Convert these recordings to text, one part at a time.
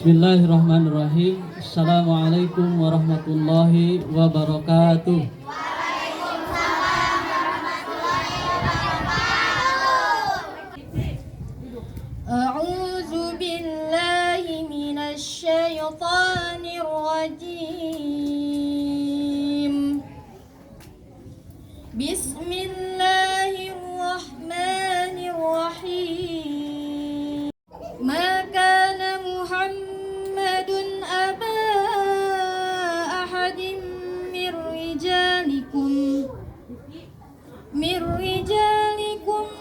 Bismillahirrahmanirrahim. Assalamualaikum warahmatullahi wabarakatuh. A'udzu billahi minasy syaithanir rajim. Bismillahirrahmanirrahim. Ma kana Muhammadun aba ahadin min rijalikum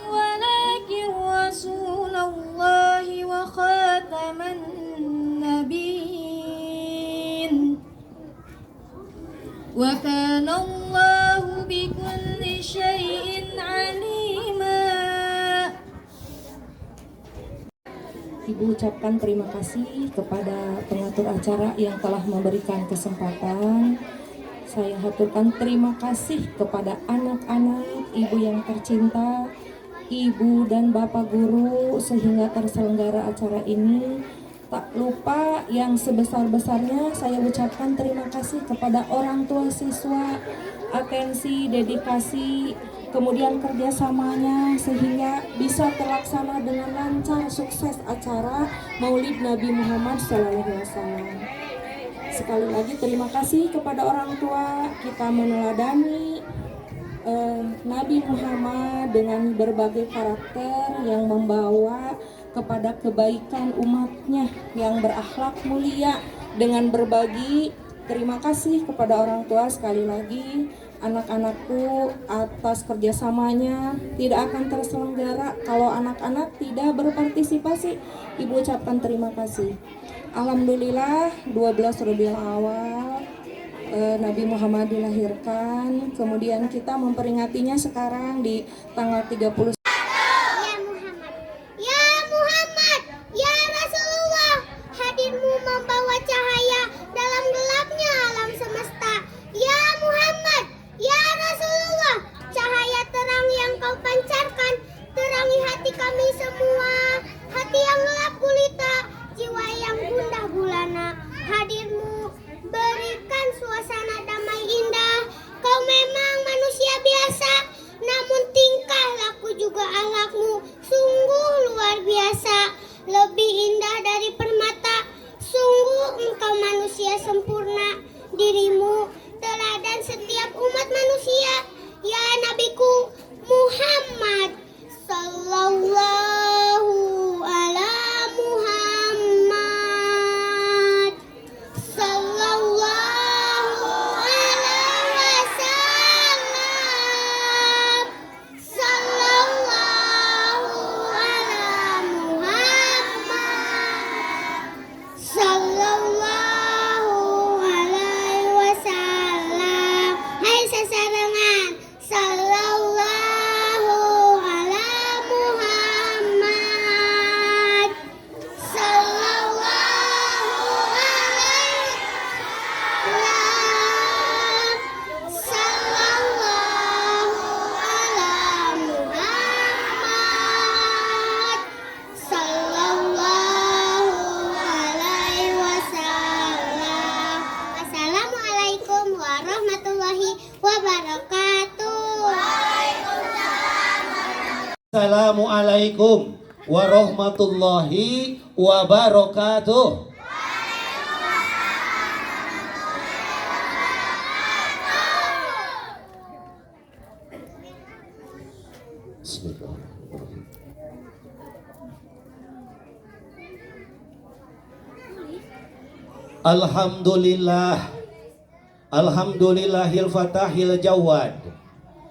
walakin Rasulullahi wa khataman nabiyyin wa kana Allahu bikulli syai'in alima. Ibu ucapkan terima kasih kepada pengatur acara yang telah memberikan kesempatan. Saya haturkan terima kasih kepada anak-anak ibu yang tercinta, ibu dan bapak guru sehingga terselenggara acara ini. Tak lupa yang sebesar-besarnya saya ucapkan terima kasih kepada orang tua siswa, atensi, dedikasi, kemudian kerjasamanya sehingga bisa terlaksana dengan lancar, sukses acara Maulid Nabi Muhammad SAW. Sekali lagi terima kasih kepada orang tua. Kita meneladani Nabi Muhammad dengan berbagai karakter yang membawa kepada kebaikan umatnya yang berakhlak mulia dengan berbagi. Terima kasih kepada orang tua sekali lagi. Anak-anakku atas kerjasamanya tidak akan terselenggara kalau anak-anak tidak berpartisipasi. Ibu ucapkan terima kasih. Alhamdulillah 12 Rabiul Awal Nabi Muhammad dilahirkan. Kemudian kita memperingatinya sekarang di tanggal 30. Hadirmu membawa cahaya dalam gelapnya alam semesta. Ya Muhammad, ya Rasulullah, cahaya terang yang kau pancarkan, terangi hati kami semua. Hati yang gelap gulita, jiwa yang gundah gulana. Hadirmu berikan suasana damai indah. Kau memang manusia biasa, namun tingkah laku juga akhlakmu sungguh luar biasa. Lebih indah dari permata, sungguh engkau manusia sempurna. Dirimu teladan setiap umat manusia. Ya Nabiku Muhammad Sallallahu ala Muhammad Sallallahu ala wasallam Sallallahu ala Muhammad Sallallahu alaihi wasallam. Hai sesarengan, Sallallahu ala Muhammad Sallallahu alaihi wasallam Sallallahu ala Muhammad Sallallahu alaihi wasallam. Assalamualaikum warahmatullahi wabarakatuh. Assalamualaikum warahmatullahi wabarakatuh. Bismillahirrahmanirrahim. Alhamdulillahil fatahil jawad,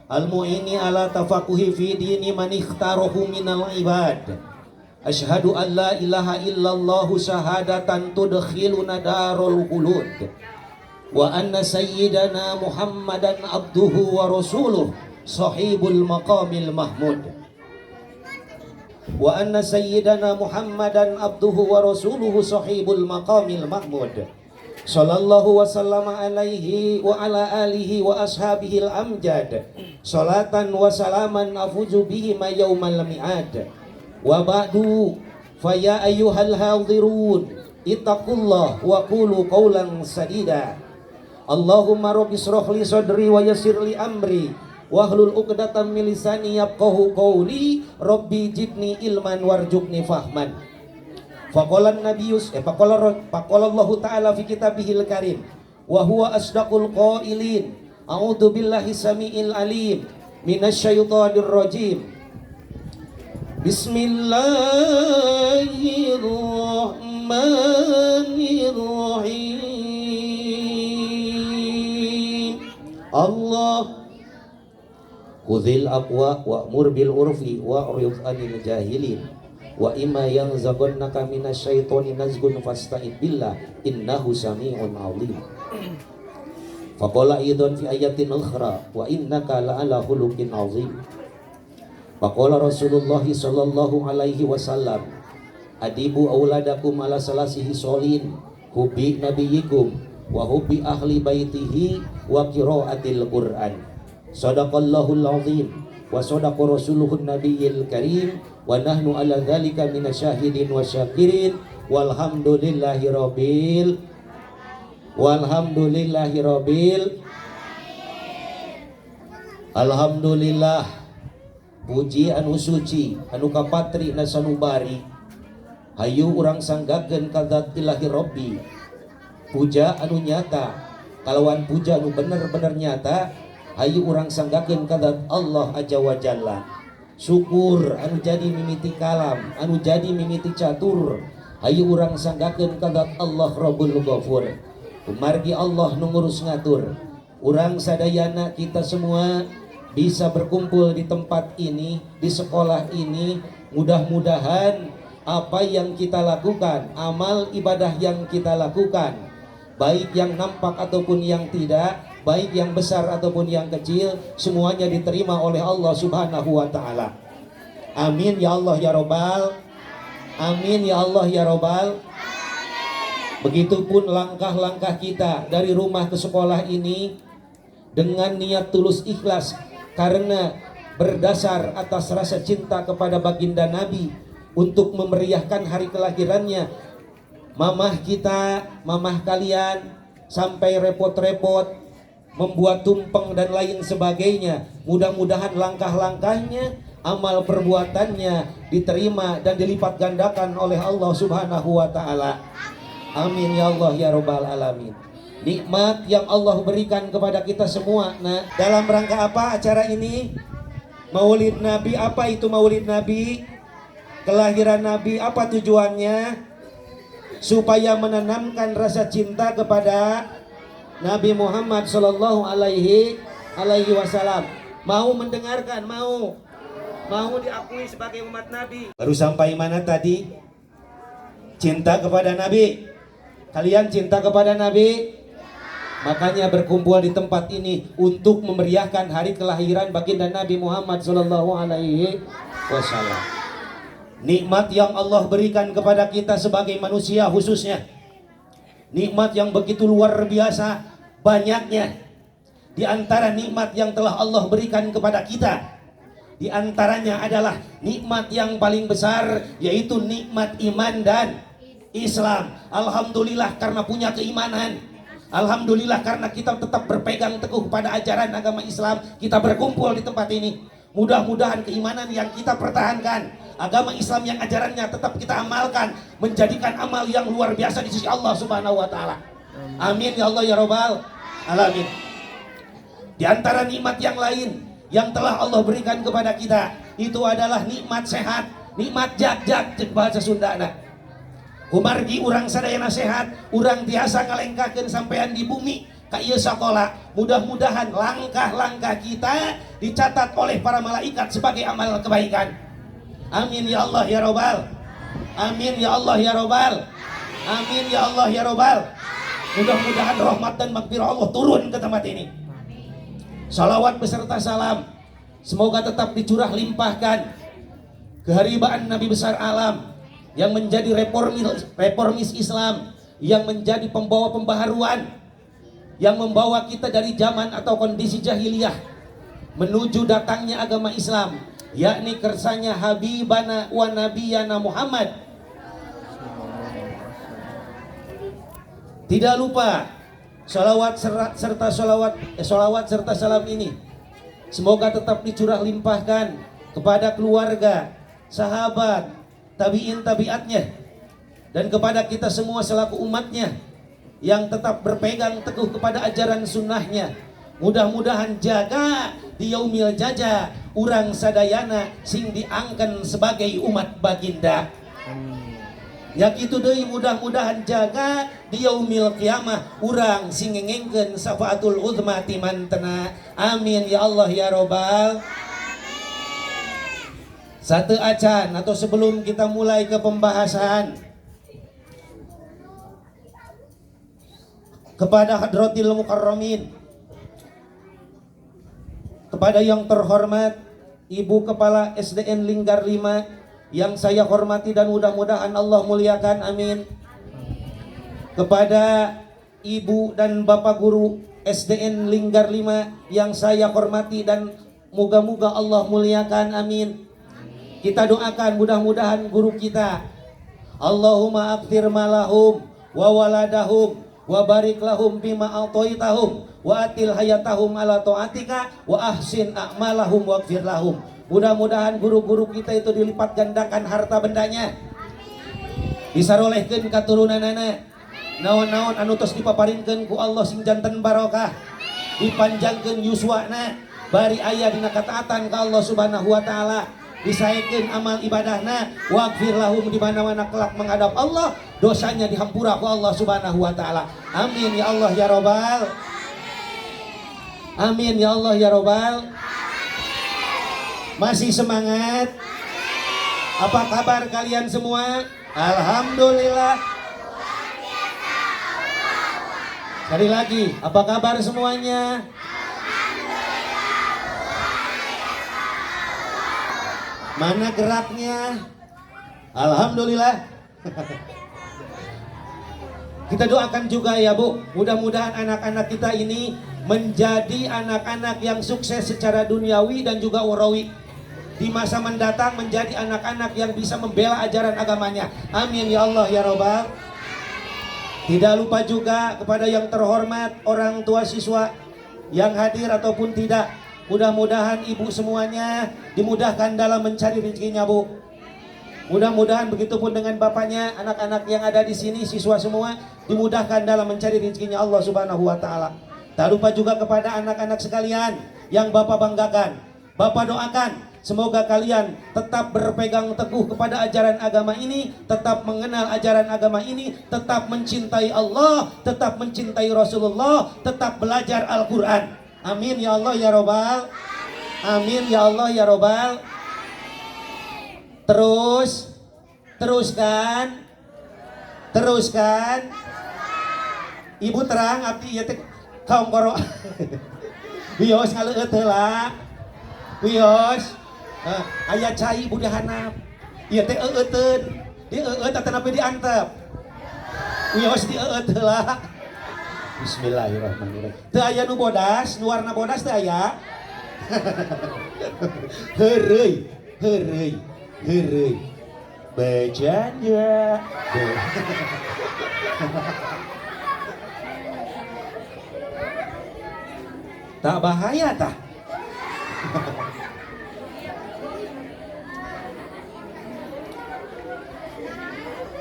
al-mu'ini ala tafakuhi fi dini man ikhtarahu minal ibad. Ashhadu an la ilaha illallahu syahadatan tudkhiluna darul khulud, wa anna sayyidana Muhammadan abduhu wa rasuluh sahibul maqamil mahmud. Wa anna sayyidana Muhammadan abduhu wa rasuluhu sahibul maqamil mahmud. Sallallahu wasallama alaihi wa ala alihi wa ashabihil amjad. Salatan wa salaman afuzu bihima yawmal mi'ad. Wa ba'du, faya ayyuhal hadirun, ittaqullah wa qulu qawlan sadida. Allahumma rabbi shrah li sadri wa yassir li amri wahlul 'uqdatam min lisani yafqahu qawli rabbi jidni ilman warzuqni fahman. Faqala Allah ta'ala fi kitabihil karim wa huwa asdaqul qailin a'udzu billahi samiil alim minasyaitonir rajim. Bismillahirrahmanirrahim. Allah khudhil aqwa wa'mur bil urfi wa'rid 'anil jahilin wa imma yanzaghannaka minasyaitoni nazghun fasta'id billah innahu sami'un 'alim. Faqala aidan fi ayatin ukhra wa innaka la'ala khuluqin 'azim. Faqala Rasulullah sallallahu alaihi wasallam adibu auladakum ala salasihi solin hubbi nabiyyikum wa hubbi ahli baitihi wa qiraatil Qur'an. Sadaqallahul azim wa sadaqa rasuluhun nabiyil karim wa nahnu ala dzalika minasyahidin wa syakirin walhamdulillahi rabbil alhamdulillah. Puji anu suci anu kapatri na sanubari hayu urang sanggakeun ka zat ilahi rabbi. Puja anu nyata kalawan puja anu bener-bener nyata hayu urang sanggakeun ka zat Allah azza wa jalla. Syukur anu jadi mimiti kalam anu jadi mimiti catur hayu urang sanggakeun ka zat Allah Rabbul Ghafur. Kumargi Allah nu ngurus ngatur. Urang sadayana kita semua bisa berkumpul di tempat ini, di sekolah ini. Mudah-mudahan apa yang kita lakukan, amal ibadah yang kita lakukan, baik yang nampak ataupun yang tidak, baik yang besar ataupun yang kecil, semuanya diterima oleh Allah Subhanahu wa ta'ala. Amin ya Allah ya Rabbal. Amin ya Allah ya Rabbal. Begitupun langkah-langkah kita dari rumah ke sekolah ini dengan niat tulus ikhlas karena berdasar atas rasa cinta kepada baginda Nabi untuk memeriahkan hari kelahirannya. Mamah kita, mamah kalian sampai repot-repot membuat tumpeng dan lain sebagainya. Mudah-mudahan langkah-langkahnya, amal perbuatannya diterima dan dilipat gandakan oleh Allah Subhanahu wa ta'ala. Amin ya Allah ya Rabbal alamin. Nikmat yang Allah berikan kepada kita semua. Nah, dalam rangka apa acara ini? Maulid Nabi. Apa itu Maulid Nabi? Kelahiran Nabi. Apa tujuannya? Supaya menanamkan rasa cinta kepada Nabi Muhammad sallallahu alaihi wasallam. Mau mendengarkan? Mau diakui sebagai umat Nabi. Baru sampai mana tadi? Cinta kepada Nabi. Kalian cinta kepada Nabi? Makanya berkumpul di tempat ini untuk memeriahkan hari kelahiran baginda Nabi Muhammad sallallahu alaihi wasallam. Nikmat yang Allah berikan kepada kita sebagai manusia khususnya. Nikmat yang begitu luar biasa banyaknya. Di antara nikmat yang telah Allah berikan kepada kita, di antaranya adalah nikmat yang paling besar, yaitu nikmat iman dan Islam. Alhamdulillah karena punya keimanan. Alhamdulillah karena kita tetap berpegang teguh pada ajaran agama Islam, kita berkumpul di tempat ini. Mudah-mudahan keimanan yang kita pertahankan, agama Islam yang ajarannya tetap kita amalkan, menjadikan amal yang luar biasa di sisi Allah Subhanahu wa ta'ala. Amin ya Allah ya Rabbal alamin. Di antara nikmat yang lain yang telah Allah berikan kepada kita, itu adalah nikmat sehat, nikmat jag-jag bahasa Sundana. Kumargi urang sadayana sehat, urang tiasa ngalengkakeun sampean di bumi ka ieu sakola. Mudah-mudahan langkah-langkah kita dicatat oleh para malaikat sebagai amal kebaikan. Amin ya Allah ya Rabbal. Amin ya Allah ya Rabbal. Amin ya Allah ya Rabbal. Mudah-mudahan rahmat dan maghfirah Allah turun ke tempat ini. Salawat beserta salam semoga tetap dicurah limpahkan keharibaan Nabi besar alam yang menjadi reformis Islam, yang menjadi pembawa pembaharuan, yang membawa kita dari zaman atau kondisi jahiliyah menuju datangnya agama Islam, yakni kersanya Habibana wa Nabiyana Muhammad Tidak lupa sholawat serta salam ini semoga tetap dicurah limpahkan kepada keluarga, sahabat, tabi'in tabi'atnya, dan kepada kita semua selaku umatnya yang tetap berpegang teguh kepada ajaran sunnahnya. Mudah-mudahan jaga di yaumil jaja urang sadayana sing diangken sebagai umat baginda. Yak itu deui mudah-mudahan jaga di yaumil qiyamah urang sing ngengengkeun syafaatul uzma ti mantena. Amin ya Allah ya robbal. Satu acan atau sebelum kita mulai ke pembahasan, kepada hadratil mukarramin, kepada yang terhormat Ibu Kepala SDN Linggar 5 yang saya hormati dan mudah-mudahan Allah muliakan, amin. Kepada Ibu dan Bapak Guru SDN Linggar 5 yang saya hormati dan moga-moga Allah muliakan, amin. Kita doakan mudah-mudahan guru kita Allahumma akthir malahum wa waladahum wa barik lahum bima a'taitahum wa atil hayatahum ala ta'atika wa ahsin a'malahum waghfir lahum. Mudah-mudahan guru-guru kita itu dilipat gandakan harta bendanya, disarolehkeun katurunanana, naon-naon anu tos dipaparinkeun ku Allah sing janten barokah, dipanjangkeun yuswana, bari aya dina kataatan ka Allah Subhanahu wa taala, disaekeun amal ibadahna, waghfir lahum di mana-mana kelak menghadap Allah, dosanya dihampura ku Allah Subhanahu wa taala. Amin ya Allah ya robbal. Amin ya Allah ya robbal. Masih semangat? Apa kabar kalian semua? Alhamdulillah. Sekali lagi, apa kabar semuanya? Mana geraknya? Alhamdulillah. Kita doakan juga ya Bu, mudah-mudahan anak-anak kita ini menjadi anak-anak yang sukses secara duniawi dan juga ukhrawi. Di masa mendatang menjadi anak-anak yang bisa membela ajaran agamanya. Amin ya Allah ya robbal. Tidak lupa juga kepada yang terhormat orang tua siswa yang hadir ataupun tidak. Mudah-mudahan ibu semuanya dimudahkan dalam mencari rezekinya Bu. Mudah-mudahan begitupun dengan bapaknya, anak-anak yang ada di sini, siswa semua dimudahkan dalam mencari rezekinya Allah Subhanahu wa taala. Tak lupa juga kepada anak-anak sekalian yang Bapak banggakan. Bapak doakan semoga kalian tetap berpegang teguh kepada ajaran agama ini, tetap mengenal ajaran agama ini, tetap mencintai Allah, tetap mencintai Rasulullah, tetap belajar Al-Quran. Amin ya Allah ya robbal. Amin ya Allah ya robbal. Teruskan. Ibu terang abdi ieu teh kaum koro. Wios ngaleueut heula. Wios. Aya cai budi hanap. Ieu teh eueuteun. Di eueut teh napi diantep. Wios di eueut heula. Bismillahirrahmanirrahim. Teu aya nu bodas, nu warna bodas teu aya. Heureuy. Bercanda. Tak bahaya tah.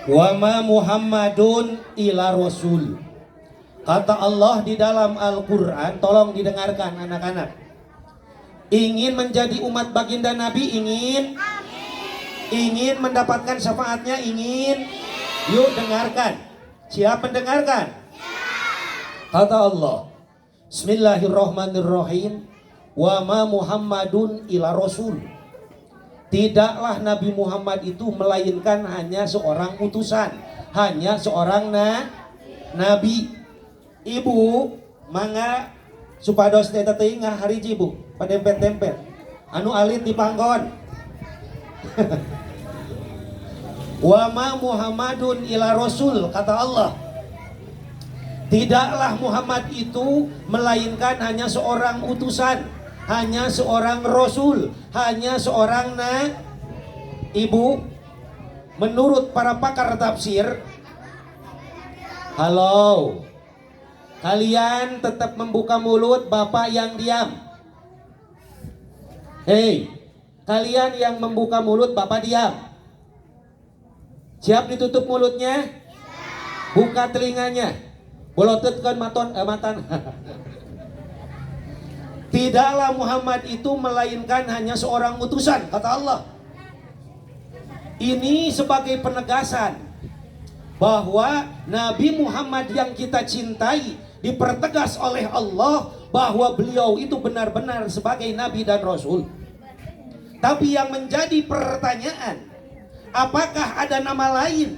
Wa ma Muhammadun ila rasul. Kata Allah di dalam Al-Quran, tolong didengarkan anak-anak. Ingin menjadi umat baginda Nabi, ingin? Ingin mendapatkan syafaatnya, ingin? Yuk dengarkan. Siap mendengarkan? Kata Allah, Bismillahirrahmanirrahim. Wa ma Muhammadun ila rasul. Tidaklah Nabi Muhammad itu melainkan hanya seorang utusan, hanya seorang nabi. Ibu mangga supados teh teuing ngahariji Bu, padempet-tempet. Anu alit di panggon. Wa ma Muhammadun ila rasul, kata Allah. Tidaklah Muhammad itu melainkan hanya seorang utusan, hanya seorang rasul, hanya seorang Ibu, menurut para pakar tafsir, Halo. Kalian tetap membuka mulut, Bapak yang diam. Hei, kalian yang membuka mulut, Bapak diam. Siap ditutup mulutnya? Buka telinganya. Bolotutkan matan. Tidaklah Muhammad itu melainkan hanya seorang utusan, kata Allah. Ini sebagai penegasan bahwa Nabi Muhammad yang kita cintai dipertegas oleh Allah bahwa beliau itu benar-benar sebagai Nabi dan Rasul. Tapi yang menjadi pertanyaan, apakah ada nama lain?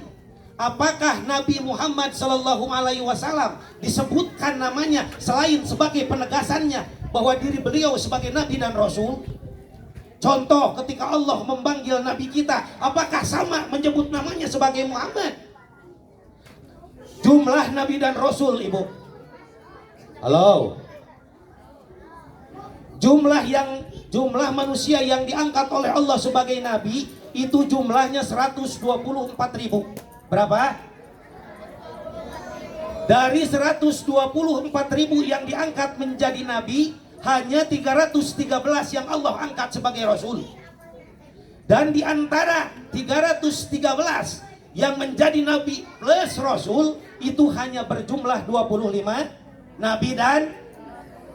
Apakah Nabi Muhammad Sallallahu Alaihi Wasallam disebutkan namanya selain sebagai penegasannya bahwa diri beliau sebagai Nabi dan Rasul? Contoh ketika Allah memanggil Nabi kita, apakah sama menyebut namanya sebagai Muhammad? Jumlah Nabi dan Rasul, Ibu. Halo. Jumlah manusia yang diangkat oleh Allah sebagai Nabi itu jumlahnya 124.000. Berapa? Dari 124.000 yang diangkat menjadi Nabi, hanya 313 yang Allah angkat sebagai Rasul. Dan di antara 313 yang menjadi Nabi plus Rasul, itu hanya berjumlah 25 Nabi dan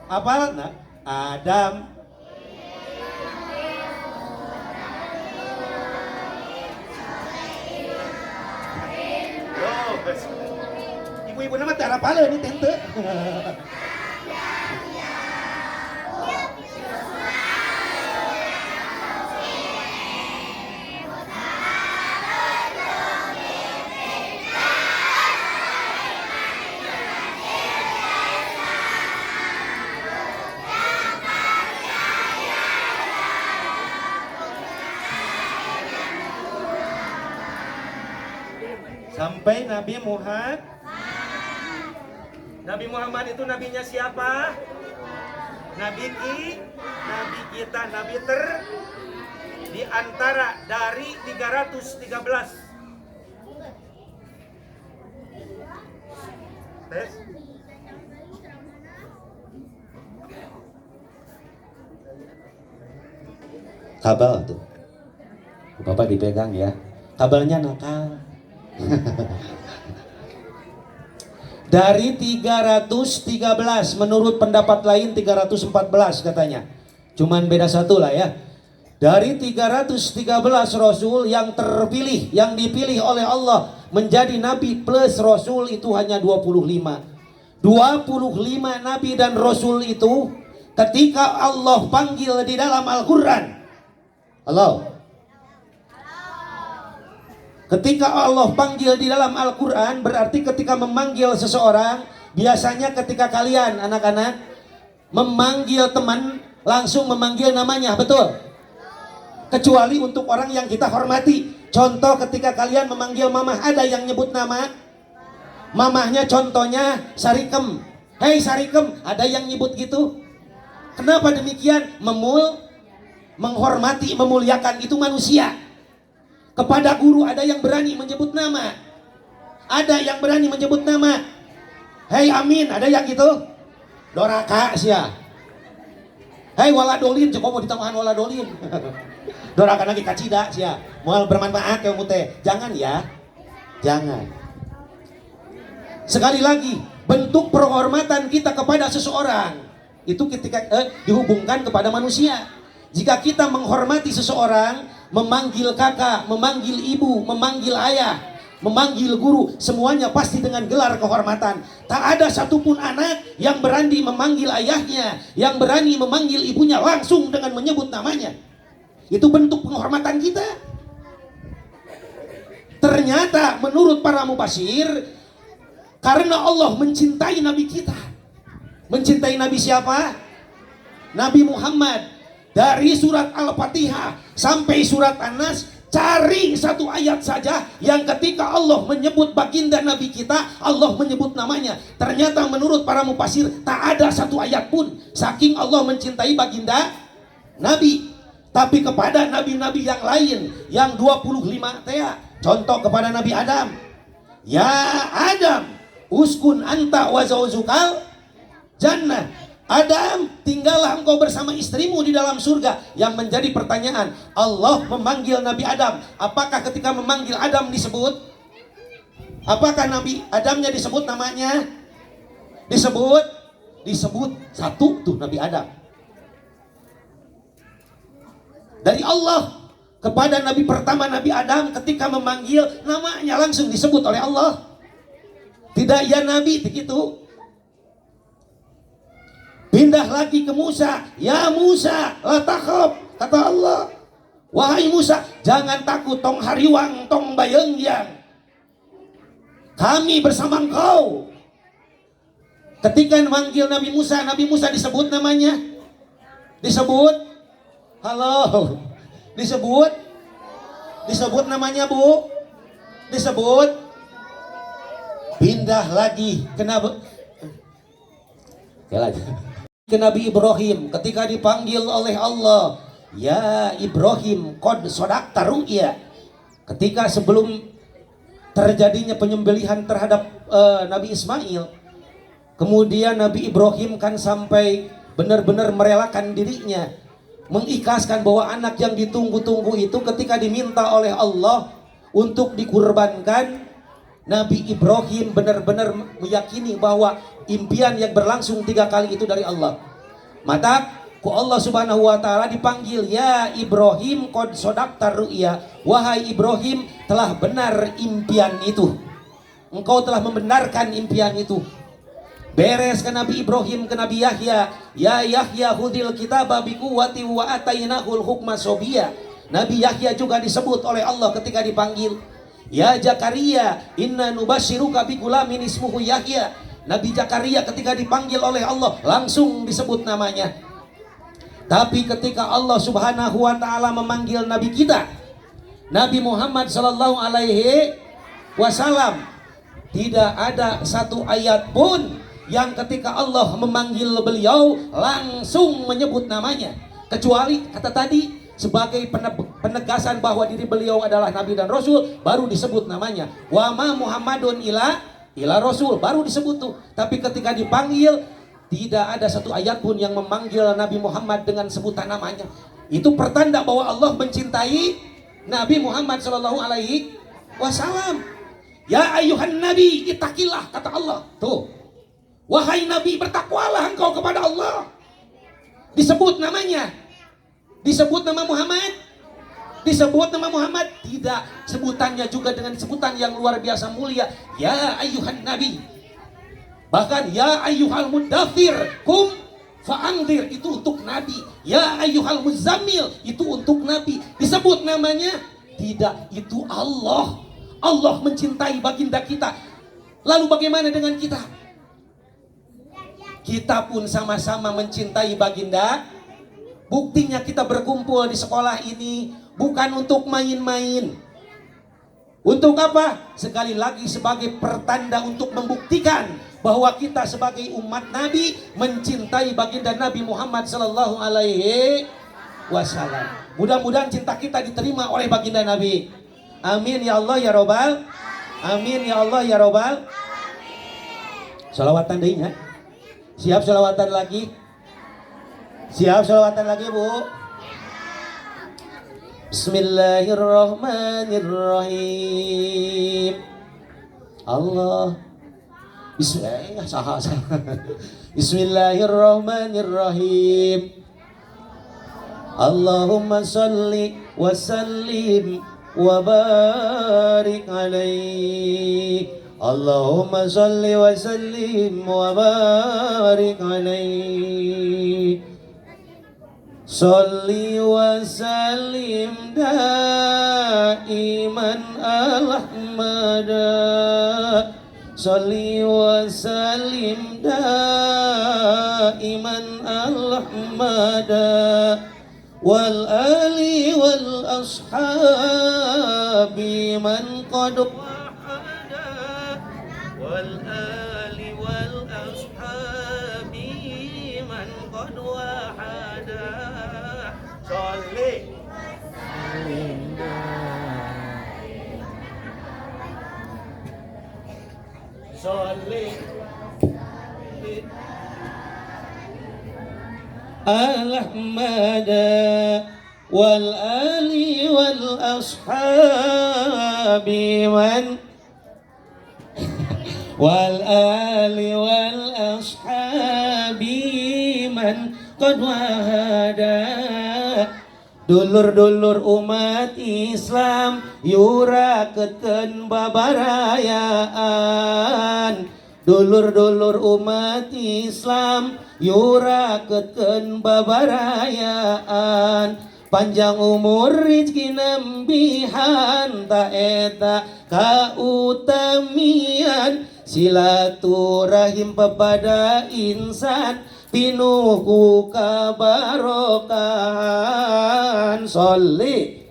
apa? Adam. Ibu-ibu nama tak apa ini tente. Sampai Nabi Muhammad. Nabi Muhammad itu nabinya siapa? Nabi kita, nabi di antara dari 313. Tes. Kabel tuh. Bapak dipegang ya. Kabelnya nakal. Dari 313, menurut pendapat lain 314 katanya. Cuman beda satu lah ya. Dari 313 Rasul yang terpilih, yang dipilih oleh Allah menjadi Nabi plus Rasul itu hanya 25. 25 Nabi dan Rasul itu ketika Allah panggil di dalam Al-Quran. Halo. Ketika Allah panggil di dalam Al-Quran, berarti ketika memanggil seseorang, biasanya ketika kalian anak-anak memanggil teman, langsung memanggil namanya, betul? Kecuali untuk orang yang kita hormati. Contoh ketika kalian memanggil mamah, ada yang nyebut nama mamahnya, contohnya Sarikem. Hei Sarikem, ada yang nyebut gitu? Kenapa demikian? Menghormati, memuliakan, itu manusia. Kepada guru ada yang berani menyebut nama. Ada yang berani menyebut nama. Hei Amin, ada yang gitu? Doraka sia. Hei Waladolin, coba mau ditambahan Waladolin. Doraka lagi kacida sia. Moal bermanfaat ya mute. Jangan ya. Jangan. Sekali lagi, bentuk penghormatan kita kepada seseorang itu ketika dihubungkan kepada manusia. Jika kita menghormati seseorang, memanggil kakak, memanggil ibu, memanggil ayah, memanggil guru, semuanya pasti dengan gelar kehormatan. Tak ada satupun anak yang berani memanggil ayahnya, yang berani memanggil ibunya langsung dengan menyebut namanya. Itu bentuk penghormatan kita. Ternyata menurut para mufasir, karena Allah mencintai Nabi kita. Mencintai Nabi siapa? Nabi Muhammad. Dari surat Al-Fatihah sampai surat An-Nas, cari satu ayat saja yang ketika Allah menyebut baginda Nabi kita, Allah menyebut namanya. Ternyata menurut para mufasir tak ada satu ayat pun, saking Allah mencintai baginda Nabi. Tapi kepada nabi-nabi yang lain, yang 25 contoh kepada Nabi Adam. Ya Adam, Uskun anta wa zaujukal jannah. Adam, tinggallah engkau bersama istrimu di dalam surga. Yang menjadi pertanyaan, Allah memanggil Nabi Adam. Apakah ketika memanggil Adam disebut? Apakah Nabi Adamnya disebut namanya? Disebut satu tuh Nabi Adam. Dari Allah kepada Nabi pertama Nabi Adam, ketika memanggil namanya langsung disebut oleh Allah. Tidak ya Nabi begitu. Pindah lagi ke Musa, ya Musa, la takhaf, kata Allah. Wahai Musa, jangan takut, tong hariwang, tong bayengyang. Kami bersama engkau. Ketika memanggil Nabi Musa disebut namanya? Disebut? Halo. Disebut namanya, Bu? Disebut? Pindah lagi ke Nabi Ibrahim ketika dipanggil oleh Allah, ya Ibrahim qad sadaqta ru'ya. Ketika sebelum terjadinya penyembelihan terhadap Nabi Ismail, kemudian Nabi Ibrahim kan sampai benar-benar merelakan dirinya, mengikhlaskan bahwa anak yang ditunggu-tunggu itu ketika diminta oleh Allah untuk dikurbankan, Nabi Ibrahim benar-benar meyakini bahwa impian yang berlangsung 3 kali itu dari Allah. Maka ku Allah Subhanahu wa taala dipanggil, ya Ibrahim qad sadaqta ru'ya. Wahai Ibrahim, telah benar impian itu. Engkau telah membenarkan impian itu. Beres ke Nabi Ibrahim, ke Nabi Yahya, ya Yahya hudil kitaba biquwwati wa atainahul hukma sobiyya. Nabi Yahya juga disebut oleh Allah ketika dipanggil. Ya Zakaria, inna nubasyiruka bigulamin ismuhu Yahya. Nabi Zakaria ketika dipanggil oleh Allah langsung disebut namanya. Tapi ketika Allah Subhanahu wa taala memanggil Nabi kita, Nabi Muhammad sallallahu alaihi wasallam, tidak ada satu ayat pun yang ketika Allah memanggil beliau langsung menyebut namanya, kecuali kata tadi sebagai penegasan bahwa diri beliau adalah Nabi dan Rasul, baru disebut namanya. Wa ma Muhammadun ila Rasul, baru disebut tuh. Tapi ketika dipanggil, tidak ada satu ayat pun yang memanggil Nabi Muhammad dengan sebutan namanya. Itu pertanda bahwa Allah mencintai Nabi Muhammad sallallahu alaihi wasallam. Ya ayuhan Nabi, ittaqillah, kata Allah. Tuh. Wahai Nabi, bertakwalah engkau kepada Allah. Disebut namanya. Disebut nama Muhammad? Disebut nama Muhammad? Tidak. Sebutannya juga dengan sebutan yang luar biasa mulia. Ya ayyuhan Nabi. Bahkan ya ayyuhal mudaththir kum fa'anzir, itu untuk Nabi. Ya ayyuhal muzammil, itu untuk Nabi. Disebut namanya? Tidak. Itu Allah. Allah mencintai baginda kita. Lalu bagaimana dengan kita? Kita pun sama-sama mencintai baginda. Buktinya kita berkumpul di sekolah ini bukan untuk main-main. Untuk apa? Sekali lagi sebagai pertanda untuk membuktikan bahwa kita sebagai umat Nabi mencintai baginda Nabi Muhammad sallallahu alaihi wasallam. Mudah-mudahan cinta kita diterima oleh baginda Nabi. Amin ya Allah ya Robbal. Amin ya Allah ya Robbal. Salawatan deui nya. Siap salawatan lagi? Siap salawatan lagi, Bu? Bismillahirrahmanirrahim. Allah. Bismillahirrahmanirrahim. Allahumma salli wa sallim wa barik alaihi. Allahumma salli wa sallim wa barik alaihi. Salli wa sallim daiman al-ahmada. Salli wa sallim daiman al-ahmada. Wal ali wal ashabi man qad wahada. Wal ali wal ashabi man qad wahada. Sholli Sholli Al-Ahmad wal ali wal ashabi man wal ali wal ashabi man qad wahada. Dulur-dulur umat Islam yurakeun babarayaan. Dulur-dulur umat Islam yurakeun babarayaan. Panjang umur rizki nembihan ta eta kautamian. Silaturahim pepada insan pinuh kabarokahan. Sholli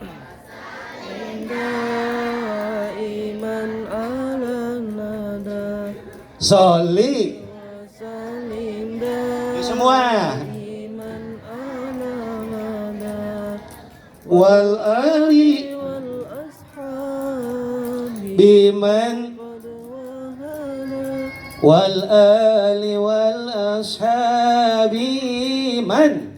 iman ala nada Sholli salim semua iman ala nada wal ali wal ashabi biman qad wahada wal ali wal ashabi man.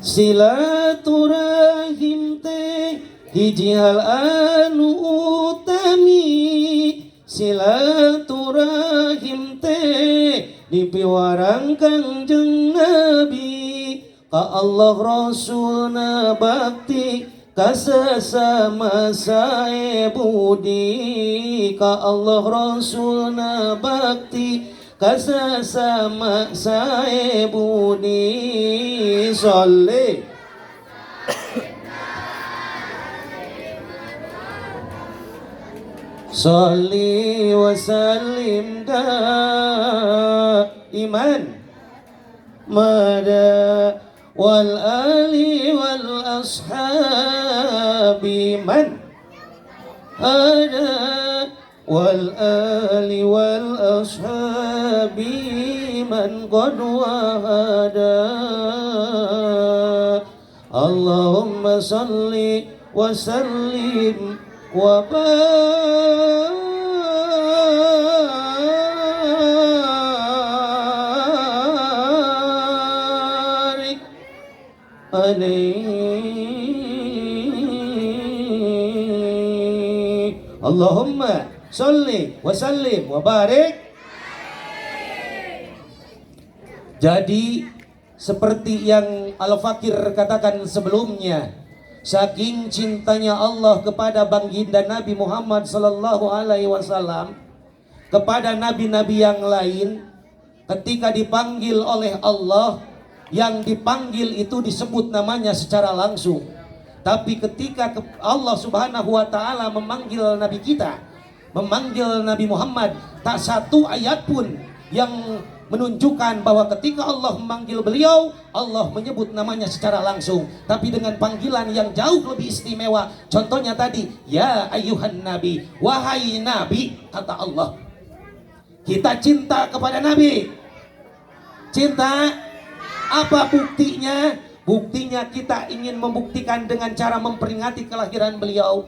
Silaturahim teh hiji hal anu utami. Silaturahim teh dipiwarang Kangjeng Nabi. Ka Allah Rasulna bakti ka sesama sae budi. Ka Allah Rasulna bakti ka sesama sae budi. Sholli Sholli wa sallim daiman mada wal ali wal ashabi man ada wal ali wal ashabi man qad wahada. Allahumma salli wa sallim wa barik alaihi. Allahumma salli wa sallim wa barik. Jadi seperti yang Al-Fakir katakan sebelumnya, saking cintanya Allah kepada baginda Nabi Muhammad sallallahu alaihi wasallam, kepada nabi-nabi yang lain, ketika dipanggil oleh Allah, yang dipanggil itu disebut namanya secara langsung. Tapi ketika Allah Subhanahu wa taala memanggil nabi kita, memanggil Nabi Muhammad, tak satu ayat pun yang menunjukkan bahwa ketika Allah memanggil beliau, Allah menyebut namanya secara langsung, tapi dengan panggilan yang jauh lebih istimewa. Contohnya tadi, ya ayyuhan nabi, wahai nabi, kata Allah. Kita cinta kepada nabi. Cinta, apa buktinya? Buktinya kita ingin membuktikan dengan cara memperingati kelahiran beliau.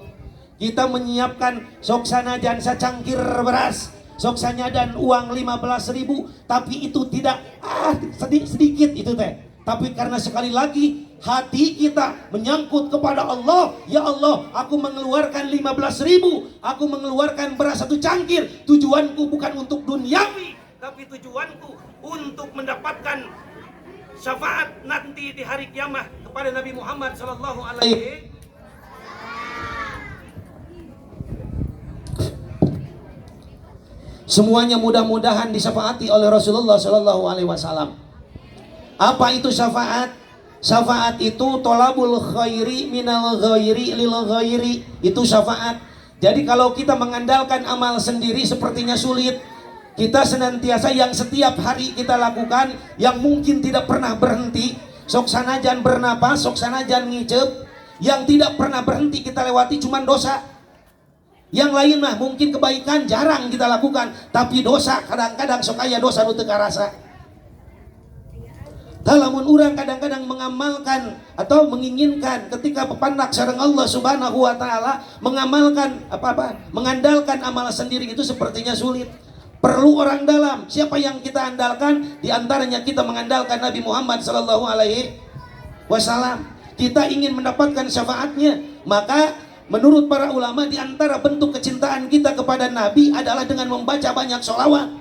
Kita menyiapkan soksana dan secangkir beras, soksanya dan uang 15.000, tapi itu tidak sedikit itu teh. Tapi karena sekali lagi hati kita menyangkut kepada Allah, ya Allah, aku mengeluarkan 15.000, aku mengeluarkan beras 1 cangkir. Tujuanku bukan untuk duniawi, tapi tujuanku untuk mendapatkan syafaat nanti di hari kiamat kepada Nabi Muhammad sallallahu alaihi. Semuanya mudah-mudahan disyafaati oleh Rasulullah sallallahu alaihi wasallam. Apa itu syafaat? Syafaat itu tolabul khairi minal ghairi lil ghairi. Itu syafaat. Jadi kalau kita mengandalkan amal sendiri sepertinya sulit. Kita senantiasa yang setiap hari kita lakukan, yang mungkin tidak pernah berhenti. Sok sanajan bernapas, sok sanajan ngicep, yang tidak pernah berhenti kita lewati cuman dosa. Yang lain mah mungkin kebaikan jarang kita lakukan, tapi dosa kadang-kadang sok aya dosa nu teu karasa. Lamun urang kadang-kadang mengamalkan atau menginginkan ketika pepandak sareng Allah Subhanahu wa taala, mengamalkan mengandalkan amal sendiri itu sepertinya sulit. Perlu orang dalam. Siapa yang kita andalkan? Di antaranya kita mengandalkan Nabi Muhammad sallallahu alaihi wasallam. Kita ingin mendapatkan syafaatnya. Maka menurut para ulama, di antara bentuk kecintaan kita kepada Nabi adalah dengan membaca banyak sholawat.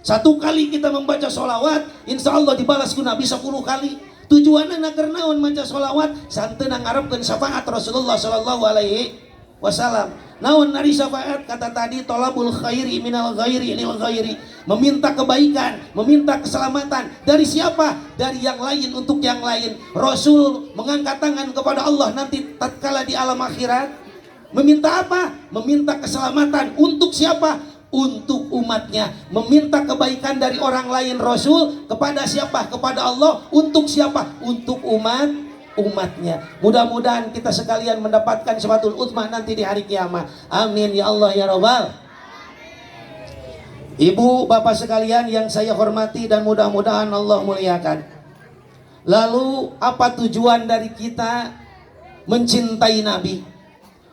1 kali kita membaca sholawat, insya Allah dibalas ku Nabi 10 kali. Tujuannya naker naon maca sholawat, santen ngarepkeun syafaat Rasulullah sallallahu alaihi wasallam. Naon nari syafaat? Kata tadi, tolabul khairi minal ghairi lil ghairi. Meminta kebaikan, meminta keselamatan. Dari siapa? Dari yang lain untuk yang lain. Rasul mengangkat tangan kepada Allah nanti tatkala di alam akhirat. Meminta apa? Meminta keselamatan. Untuk siapa? Untuk umatnya. Meminta kebaikan dari orang lain. Rasul kepada siapa? Kepada Allah. Untuk siapa? Untuk umatnya. Mudah-mudahan kita sekalian mendapatkan syafatul utsmah nanti di hari kiamat. Amin ya Allah ya Rabbal. Ibu bapak sekalian yang saya hormati dan mudah-mudahan Allah muliakan. Lalu apa tujuan dari kita mencintai Nabi?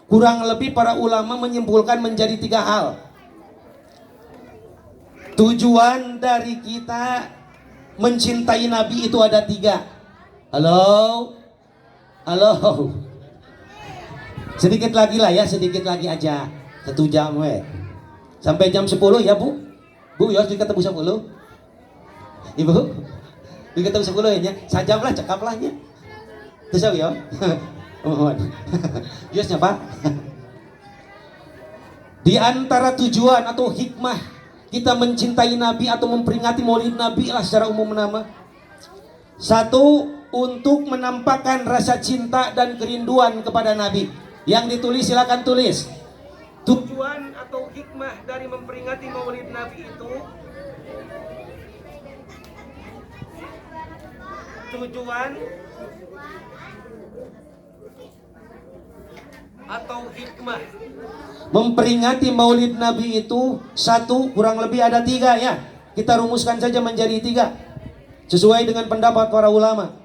Kurang lebih para ulama menyimpulkan menjadi 3 hal. Tujuan dari kita mencintai Nabi itu ada 3. Halo? Sedikit lagi lah ya, sedikit lagi aja. 1 jam we. Sampai jam 10 ya Bu? Bu ya, ketemu 10. Ibu? Ketemu 10 ya? Sajam lah, cekap lah ya. Terus ya? Mohon. Yosnya Pak. Di antara tujuan atau hikmah kita mencintai Nabi atau memperingati Maulid Nabi lah secara umum nama. 1, untuk menampakkan rasa cinta dan kerinduan kepada Nabi. Yang ditulis silakan tulis. Tujuan atau hikmah dari memperingati Maulid Nabi itu, tujuan atau hikmah memperingati Maulid Nabi itu 1, kurang lebih ada 3 ya. Kita rumuskan saja menjadi 3 sesuai dengan pendapat para ulama.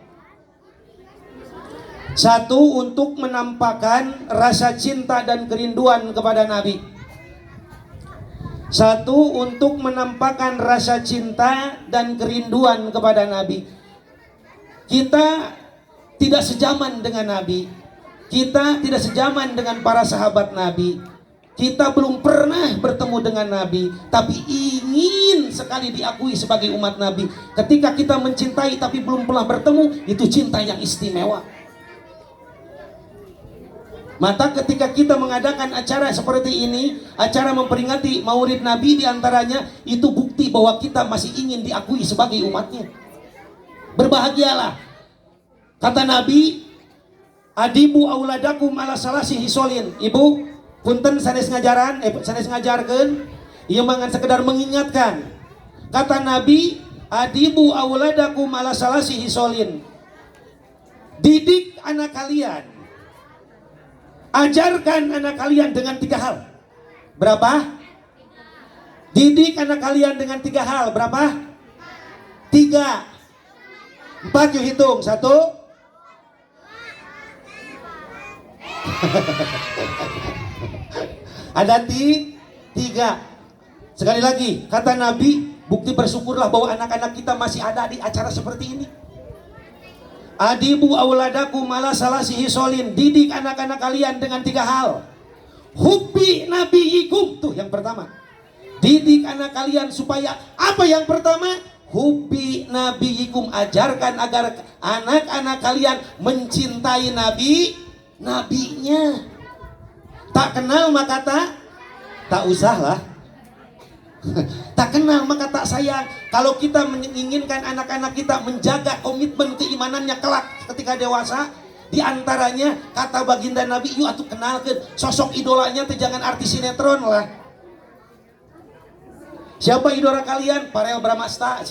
1, untuk menampakkan rasa cinta dan kerinduan kepada Nabi. 1, untuk menampakkan rasa cinta dan kerinduan kepada Nabi. Kita tidak sejaman dengan Nabi. Kita tidak sejaman dengan para sahabat Nabi. Kita belum pernah bertemu dengan Nabi, tapi ingin sekali diakui sebagai umat Nabi. Ketika kita mencintai tapi belum pernah bertemu, itu cinta yang istimewa. Maka ketika kita mengadakan acara seperti ini, acara memperingati Maulid Nabi diantaranya, itu bukti bahwa kita masih ingin diakui sebagai umatnya. Berbahagialah. Kata Nabi, adibu auladakum ala salasi hisolin. Ibu, punten sanes ngajaran, sanes ngajarkeun, ieu mangan sekedar mengingatkan. Kata Nabi, adibu auladakum ala salasi hisolin. Didik anak kalian. Ajarkan anak kalian dengan 3 hal. Berapa? Didik anak kalian dengan 3 hal. Berapa? 3. 4 yuk hitung. 1. Ada 3. Sekali lagi, kata Nabi, bukti bersyukurlah bahwa anak-anak kita masih ada di acara seperti ini. Adibu auladakum ala salasi hisolin. Didik anak-anak kalian dengan 3 hal. Hubbi nabiyikum. Tuh yang pertama. Didik anak kalian supaya apa yang pertama? Hubbi nabiyikum. Ajarkan agar anak-anak kalian mencintai nabinya. Tak kenal maka tak usah lah. Tak kenal maka tak sayang. Kalau kita menginginkan anak-anak kita menjaga komitmen keimanannya kelak ketika dewasa, di antaranya kata baginda Nabi, yuk atuh kenalkan sosok idolanya, jangan artis sinetron lah. Siapa idola kalian? Farel Bramasta.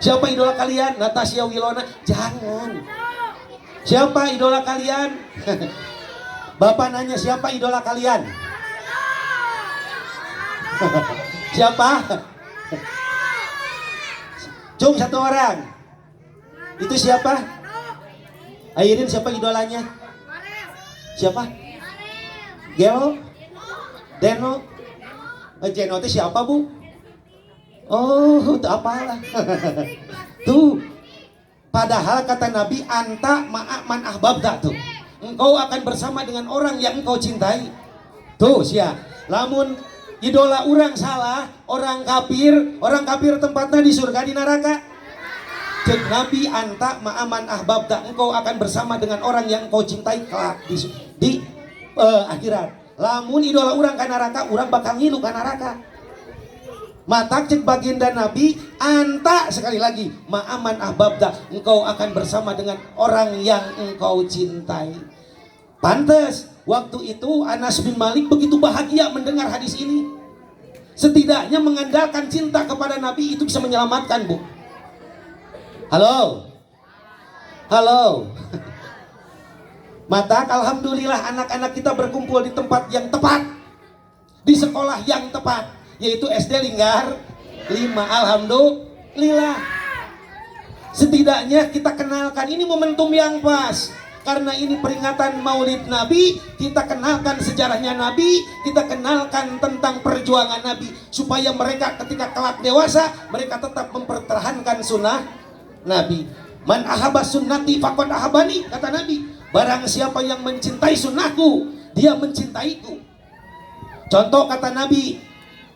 Siapa idola kalian? Natasha Wilona. Jangan. Siapa idola kalian? Bapak nanya, siapa idola kalian? Siapa? Cung, 1 orang. Itu siapa? Airin, siapa idolanya? Siapa? Gelo? Deno? Jeno itu siapa Bu? Oh, tak apalah. Tuh. Padahal kata Nabi, anta ma'aman ahbabta tuh. Engkau akan bersama dengan orang yang engkau cintai. Tuh sia. Lamun idola orang salah, orang kafir tempatnya di surga di neraka. Cek Nabi, anta ma'aman ahbabta, engkau akan bersama dengan orang yang engkau cintai kelak di akhirat. Lamun idola orang ke neraka, orang bakal ngilu ke neraka. Mata cek baginda Nabi, anta sekali lagi ma'aman ahbabda, engkau akan bersama dengan orang yang engkau cintai. Pantes waktu itu Anas bin Malik begitu bahagia mendengar hadis ini. Setidaknya mengandalkan cinta kepada Nabi itu bisa menyelamatkan, Bu. Halo. Mata alhamdulillah anak-anak kita berkumpul di tempat yang tepat, di sekolah yang tepat, yaitu SD Linggar 5. Alhamdulillah. Setidaknya kita kenalkan, ini momentum yang pas. Karena ini peringatan Maulid Nabi, kita kenalkan sejarahnya Nabi, kita kenalkan tentang perjuangan Nabi, supaya mereka ketika kelak dewasa, mereka tetap mempertahankan sunnah Nabi. Man ahabba sunnati faqad ahabani, kata Nabi. Barang siapa yang mencintai sunnahku, dia mencintaiku. Contoh kata Nabi,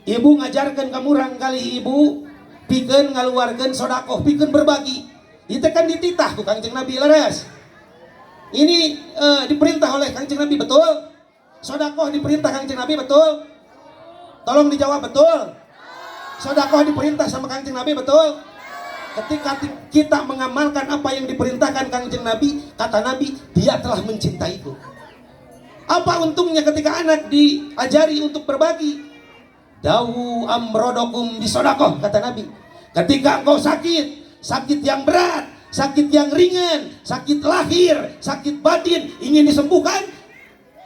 ibu ngajarkan kamu rangkali ibu pikeun ngaluarkeun sodakoh, pikeun berbagi. Itu kan dititah ku Kangjeng Nabi leres. Ini diperintah oleh Kangjeng Nabi, betul? Sodakoh diperintah Kangjeng Nabi, betul? Tolong dijawab, betul? Sodakoh diperintah sama Kangjeng Nabi, betul? Ketika kita mengamalkan apa yang diperintahkan Kangjeng Nabi, kata Nabi, dia telah mencintaiku. Apa untungnya ketika anak diajari untuk berbagi? Dawu amrodokum bisodakoh, kata Nabi. Ketika engkau sakit yang berat, sakit yang ringan, sakit lahir, sakit batin, ingin disembuhkan,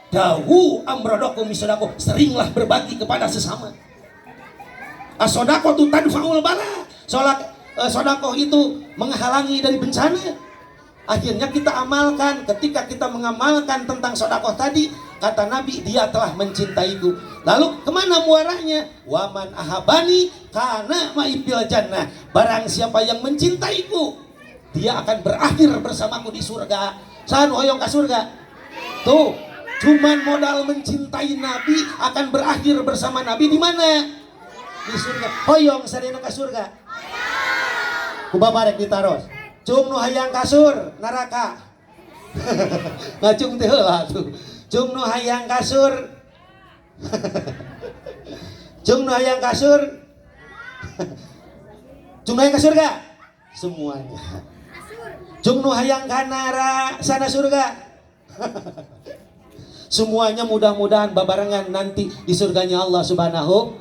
dawu amrodokum bisodakoh, seringlah berbagi kepada sesama. Asodakoh tu tadfa'ul bala. Sodakoh itu menghalangi dari bencana. Akhirnya kita amalkan. Ketika kita mengamalkan tentang sodakoh tadi, kata Nabi, dia telah mencintaiku. Lalu kemana muaranya? Waman ahabani kana ma'ifil jannah. Barang siapa yang mencintaiku, dia akan berakhir bersamaku di surga. San hoyong ke surga. Tuh, cuman modal mencintai Nabi akan berakhir bersama Nabi di mana? Di surga. Hoyong sareng ke surga. Kubabarek ditaros. Cung nu hayang kasur neraka. Ngacung teh heula tuh. Cung nu hayang kasur. Cung nu hayang kasur. Cung nu hayang kasur surga? Semuanya. Cung nu hayang kanara sana surga. Semuanya mudah-mudahan babarengan nanti di surganya Allah Subhanahu.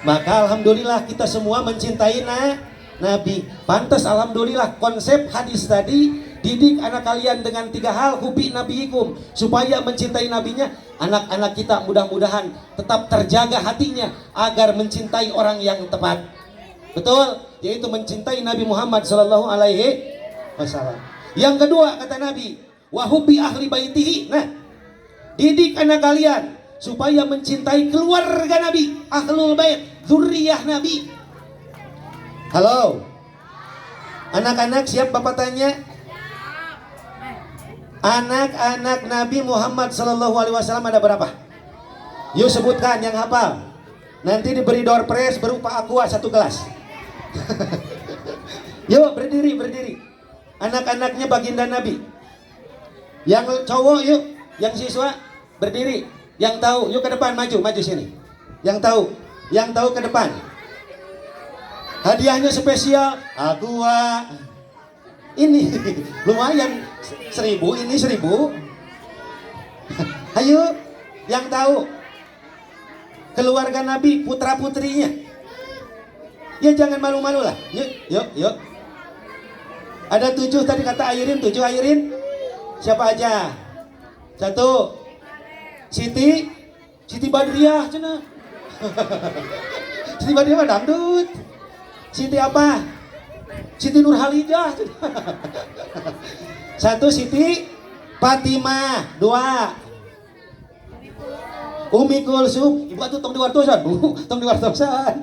Maka alhamdulillah kita semua mencintai Nabi. Pantas alhamdulillah konsep hadis tadi, didik anak kalian dengan 3 hal, hubi nabiyikum, supaya mencintai nabinya. Anak-anak kita mudah-mudahan tetap terjaga hatinya agar mencintai orang yang tepat. Betul, yaitu mencintai Nabi Muhammad sallallahu alaihi wasallam. Yang kedua kata Nabi, wa hubbi ahli baitihi. Nah, didik anak kalian supaya mencintai keluarga Nabi, ahlul bait, zuriyah Nabi. Halo, anak-anak siap Bapak tanya? Anak-anak Nabi Muhammad Sallallahu Alaihi Wasallam ada berapa? Yuk sebutkan yang hafal. Nanti diberi door prize berupa aqua 1 gelas. Yuk berdiri. Anak-anaknya baginda Nabi. Yang cowok yuk, yang siswa berdiri. Yang tahu yuk ke depan, maju sini. Yang tahu ke depan. Hadiahnya spesial, aqua. Ini lumayan 1.000, ini 1.000. Ayo, yang tahu keluarga Nabi, putra putrinya. Ya jangan malu-malu lah. Yuk. Ada 7 tadi kata Airin, 7 Airin. Siapa aja? 1. Siti Badriah cenah. Siti Badriah mah dangdut. Siti apa? Siti Nurhalidah. 1 Siti Fatimah. 2 Umi Kulsum. Ibu atuh tong diwartosan, Bu. Tong diwartosan.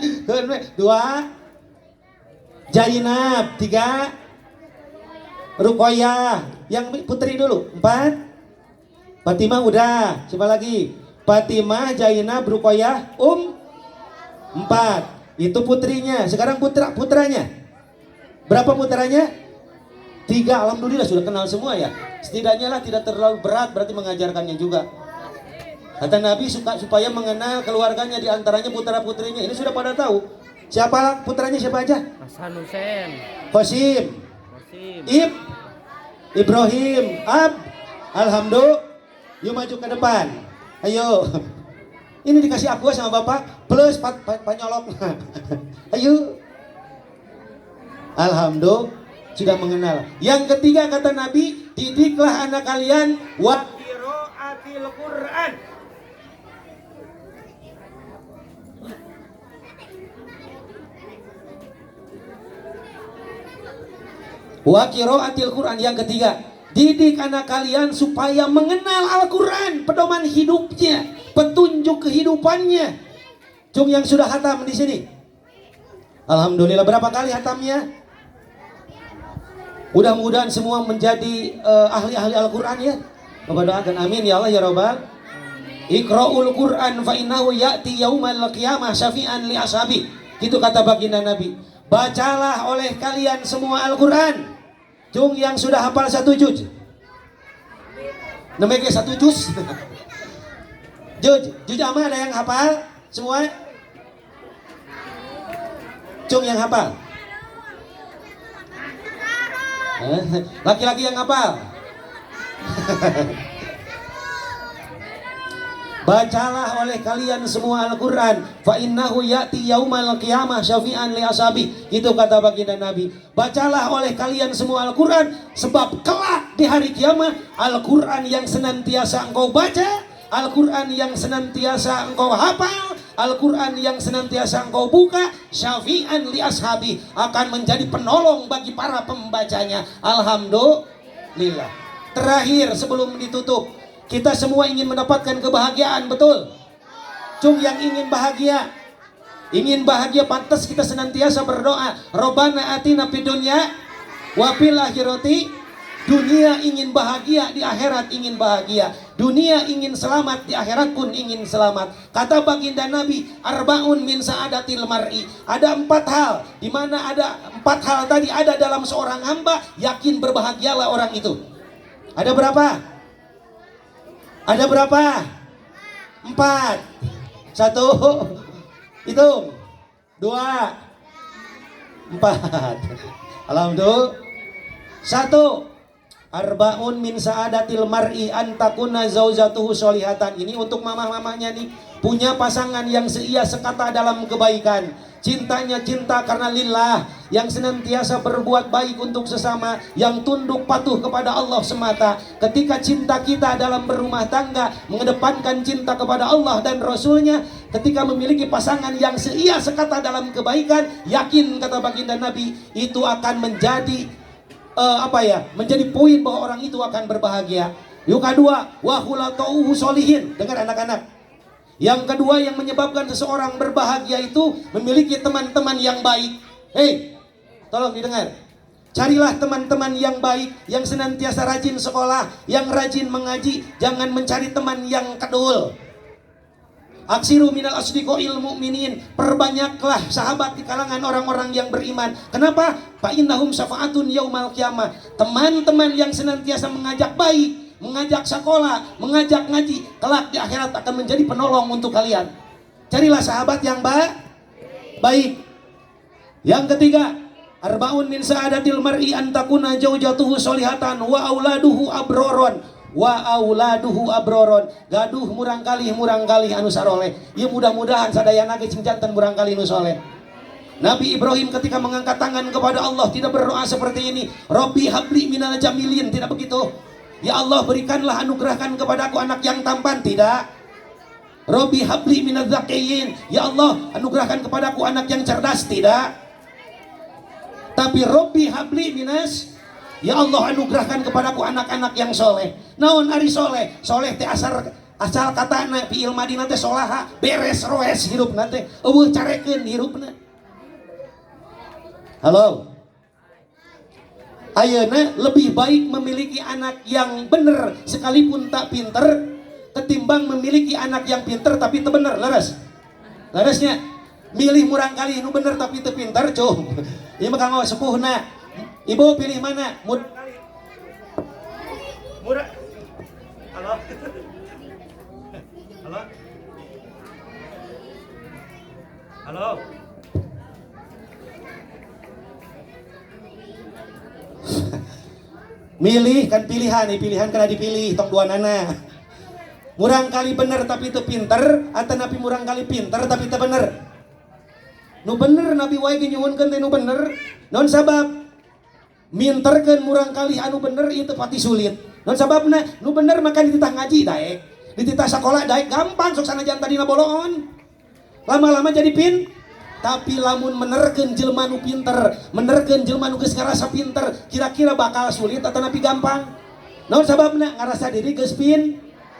Dua, Zainab. Tiga, Ruqayyah. Yang putri dulu. Empat, Fatimah udah. Siapa lagi? Fatimah, Zainab, Ruqayyah, Empat. Itu putrinya. Sekarang putranya. Berapa putranya? Tiga. Alhamdulillah sudah kenal semua ya. Setidaknya lah tidak terlalu berat, berarti mengajarkannya juga. Kata Nabi supaya mengenal keluarganya, di antaranya putra putrinya. Ini sudah pada tahu. Siapa putranya, siapa aja? Hasan Hussein. Qasim, Qasim. Ibrahim, Alhamdulillah. Yuk maju ke depan. Ayo. Ini dikasih aku sama bapak plus panyolok. Ayo. Alhamdulillah sudah mengenal. Yang ketiga kata Nabi, didiklah anak kalian wa qiraatil Quran. Wa qiraatil Quran. Yang ketiga, didik anak kalian supaya mengenal Al-Quran, pedoman hidupnya, petunjuk kehidupannya. Cung yang sudah hatam di sini, alhamdulillah berapa kali hatamnya? Mudah-mudahan semua menjadi ahli-ahli Al-Quran ya. Bapak doakan amin ya Allah ya Rabbal. Iqra'ul Quran fa innahu ya'ti yaumal qiyamah syafi'an li ashabi. Gitu kata baginda Nabi. Bacalah oleh kalian semua Al-Quran. Cung yang sudah hafal 1 juz. Namanya 1 juz. Juz ama ada yang hafal semua? Cung yang hafal. Laki-laki yang hafal. Bacalah oleh kalian semua Al-Quran. Fa innahu ya'ti yaumal qiyamah syafi'an li ashabi. Itu kata baginda Nabi. Bacalah oleh kalian semua Al-Quran, sebab kelak di hari kiamat Al-Quran yang senantiasa engkau baca, Al-Quran yang senantiasa engkau hafal, Al-Quran yang senantiasa engkau buka, syafi'an li ashabi, akan menjadi penolong bagi para pembacanya. Alhamdulillah. Terakhir sebelum ditutup, kita semua ingin mendapatkan kebahagiaan, betul? Cung yang ingin bahagia pantas kita senantiasa berdoa. Robbana atina fid dunya wa fil akhirati. Dunia ingin bahagia, di akhirat ingin bahagia. Dunia ingin selamat, di akhirat pun ingin selamat. Kata baginda Nabi, arbaun min sa'adatil mar'i. Ada 4 hal, di mana ada 4 hal tadi ada dalam seorang hamba, yakin berbahagialah orang itu. Ada berapa? Ada berapa? 4. 1. Hitung. 2. 4. Alhamdulillah. 1. Arbaun min sa'adatil mar'i antakuna zaujatuhu sholihatan. Ini untuk mama-mamanya nih, punya pasangan yang seia sekata dalam kebaikan. Cintanya cinta karena lillah, yang senantiasa berbuat baik untuk sesama, yang tunduk patuh kepada Allah semata. Ketika cinta kita dalam berumah tangga mengedepankan cinta kepada Allah dan Rasulnya, ketika memiliki pasangan yang seia sekata dalam kebaikan, yakin kata baginda Nabi, itu akan menjadi menjadi poin bahwa orang itu akan berbahagia. Yang kedua, wa khulaqauhu sholihin. Dengar anak-anak. Yang kedua yang menyebabkan seseorang berbahagia itu memiliki teman-teman yang baik. Hei, tolong didengar. Carilah teman-teman yang baik, yang senantiasa rajin sekolah, yang rajin mengaji. Jangan mencari teman yang kedul. Aksiru minal asdiqoil mu'minin. Perbanyaklah sahabat di kalangan orang-orang yang beriman. Kenapa? Fa innahum syafa'atun yaumal qiyamah. Teman-teman yang senantiasa mengajak baik, mengajak sekolah, mengajak ngaji, kelak di akhirat akan menjadi penolong untuk kalian. Carilah sahabat yang baik. Yang ketiga, arbaun min sa'adatil mar'i antakuna zaujatuhu sholihatan wa auladuhu abroron. Gaduh murang kali anu saroleh. Ya mudah-mudahan sadayana ge cing janten murang kali anu soleh. Nabi Ibrahim ketika mengangkat tangan kepada Allah tidak berdoa seperti ini, Robbi habli minal jamilin, tidak begitu. Ya Allah berikanlah, anugerahkan kepadaku anak yang tampan, tidak. Robbi habli minal zakiyin, ya Allah anugerahkan kepadaku anak yang cerdas, tidak. Tapi Robbi habli minas, ya Allah anugerahkan kepadaku anak-anak yang soleh. Naon ari soleh? Soleh teh asal katana fi'il madina teh solaha, beres roes hidupna teh. Eueuh carekeun hirupna. Halo. Ayeuna lebih baik memiliki anak yang bener sekalipun tak pinter ketimbang memiliki anak yang pinter tapi teu bener. Leresnya milih murang kali nu bener tapi teu pinter cung. Ieu mah kanggo sepuhna. Ibu pilih mana? Murah. Halo. Halo. Halo. Milih kan pilihan, pilihan kena dipilih tong dua nana. Murang kali bener tapi teu pinter atau nabi murang kali pinter tapi teu bener. Nu bener nabi wae ge nyuhunkeun teh nu bener. Naon sabab? Minterkeun murang kali anu bener ieu teu pati sulit. Naon sababna? Nu bener makan di titah ngaji daek. Di titah sakola daek gampang sok sanajan tadina boloon. Lama-lama jadi tapi lamun menerkeun jelema nu pinter, menerkeun jelema nu geus ngarasa pinter, kira-kira bakal sulit atau nabi gampang? Naon sababna? Ngarasa diri geus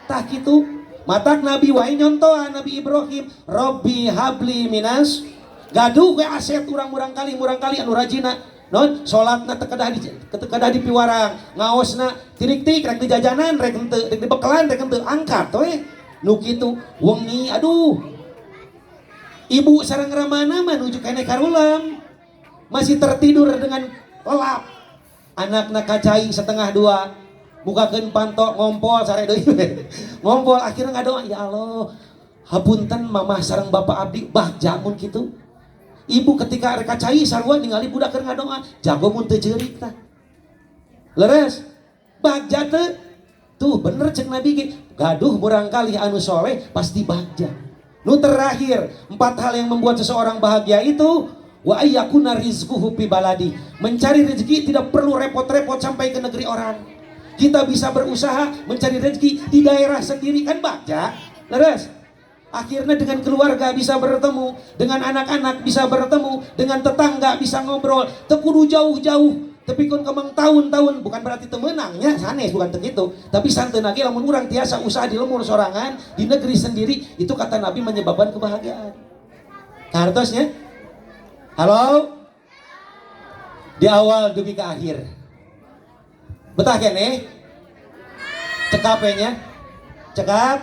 tah kitu. Matak nabi wae nyontohan Nabi Ibrahim, Robbi habli minas gaduh we aset urang-urang kali anu rajina. Non salatna teu kedah di piwarang, ngaosna tirik-tik rek di jajanan rek henteu, rek di bekelan rek henteu angkat we. Nu kitu wengi aduh. Ibu sareng ramana menuju kene karulam masih tertidur dengan lelap. Anakna kacai setengah dua bukakeun pantok ngompol sare deui. Ngompol akhirnya ngadoa, ya Allah hapunten mamah sareng bapak abdi bah jamun kitu. Ibu ketika rek kacai sarua ningali budak keur ngadoa jago mun teu jeurik tah. Leres bagja teu tuh bener cek nabi ge gaduh murang kali anu soleh pasti bagja. Nu terakhir, 4 hal yang membuat seseorang bahagia itu wa ayyakuna rizquhu fi baladi. Mencari rezeki tidak perlu repot-repot sampai ke negeri orang. Kita bisa berusaha mencari rezeki di daerah sendiri kan bagja. Leres. Akhirnya dengan keluarga bisa bertemu, dengan anak-anak bisa bertemu, dengan tetangga bisa ngobrol. Teu kudu jauh-jauh. Tapi kun kemang tahun-tahun bukan berarti temenangnya sanes bukan begitu. Tapi santeun lagi lamun urang tiasa usaha di lemur sorangan di negeri sendiri itu kata Nabi menyebabkan kebahagiaan. Hartosnya? Halo? Di awal dugi ke akhir. Betah kene? Cekapenya? Cekap?